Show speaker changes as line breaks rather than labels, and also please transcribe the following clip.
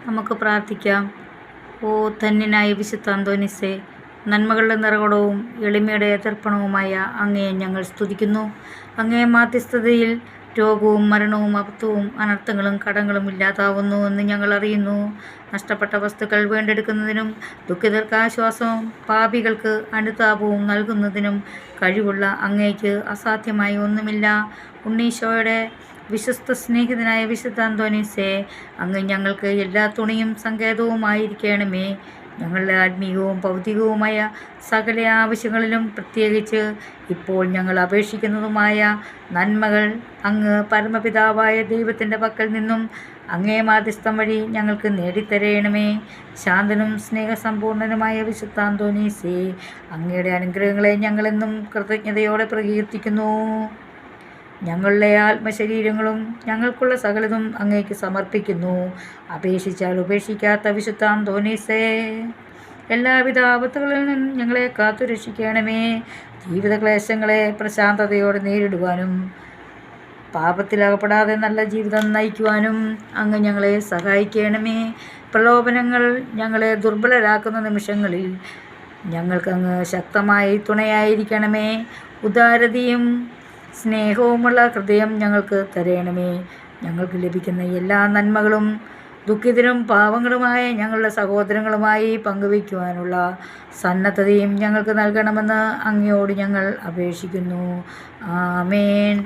നമുക്ക് പ്രാർത്ഥിക്കാം. ഓ ധന്യനായ വിശുദ്ധ അന്തോനീസേ, നന്മകളുടെ നിറകുടവും എളിമയുടെ തർപ്പണവുമായ അങ്ങയെ ഞങ്ങൾ സ്തുതിക്കുന്നു. അങ്ങേ മാധ്യസ്ഥതയിൽ രോഗവും മരണവും അബദ്ധവും അനർത്ഥങ്ങളും കടങ്ങളും ഇല്ലാതാവുന്നു എന്ന് ഞങ്ങൾ അറിയുന്നു. നഷ്ടപ്പെട്ട വസ്തുക്കൾ വീണ്ടെടുക്കുന്നതിനും ദുഃഖിതർക്ക് ആശ്വാസവും പാപികൾക്ക് അനുതാപവും നൽകുന്നതിനും കഴിവുള്ള അങ്ങേക്ക് അസാധ്യമായി ഒന്നുമില്ല. ഉണ്ണീശോയുടെ വിശ്വസ്ത സ്നേഹിതനായ വിശുദ്ധ അന്തോനീസേ, അങ്ങ് ഞങ്ങൾക്ക് എല്ലാ തുണയും സങ്കേതവുമായിരിക്കണമേ. ഞങ്ങളുടെ ആത്മീയവും ഭൗതികവുമായ സകല ആവശ്യങ്ങളിലും, പ്രത്യേകിച്ച് ഇപ്പോൾ ഞങ്ങൾ അപേക്ഷിക്കുന്നതുമായ നന്മകൾ അങ്ങ് പരമപിതാവായ ദൈവത്തിൻ്റെ പക്കൽ നിന്നും അങ്ങേ മാധ്യസ്ഥം വഴി ഞങ്ങൾക്ക് നേടിത്തരയണമേ. ശാന്തനും സ്നേഹസമ്പൂർണനുമായ വിശുദ്ധ അന്തോനീസേ, അങ്ങയുടെ അനുഗ്രഹങ്ങളെ ഞങ്ങളെന്നും കൃതജ്ഞതയോടെ പ്രകീർത്തിക്കുന്നു. ഞങ്ങളുടെ ആത്മശരീരങ്ങളും ഞങ്ങൾക്കുള്ള സകലതും അങ്ങേക്ക് സമർപ്പിക്കുന്നു. അപേക്ഷിച്ചാൽ ഉപേക്ഷിക്കാത്ത വിശുദ്ധ അന്തോനീസേ, എല്ലാവിധ ആപത്തുകളിൽ നിന്നും ഞങ്ങളെ കാത്തുരക്ഷിക്കണമേ. ജീവിത ക്ലേശങ്ങളെ പ്രശാന്തതയോടെ നേരിടുവാനും പാപത്തിലകപ്പെടാതെ നല്ല ജീവിതം നയിക്കുവാനും അങ്ങ് ഞങ്ങളെ സഹായിക്കണമേ. പ്രലോഭനങ്ങൾ ഞങ്ങളെ ദുർബലരാക്കുന്ന നിമിഷങ്ങളിൽ ഞങ്ങൾക്കങ്ങ് ശക്തമായി തുണയായിരിക്കണമേ. ഉദാരതയും സ്നേഹവുമുള്ള ഹൃദയം ഞങ്ങൾക്ക് തരയണമേ. ഞങ്ങൾക്ക് ലഭിക്കുന്ന എല്ലാ നന്മകളും ദുഃഖിതരും പാവങ്ങളുമായ ഞങ്ങളുടെ സഹോദരങ്ങളുമായി പങ്കുവയ്ക്കുവാനുള്ള സന്നദ്ധതയും ഞങ്ങൾക്ക് നൽകണമെന്ന് അങ്ങയോട് ഞങ്ങൾ അപേക്ഷിക്കുന്നു. ആമേൻ.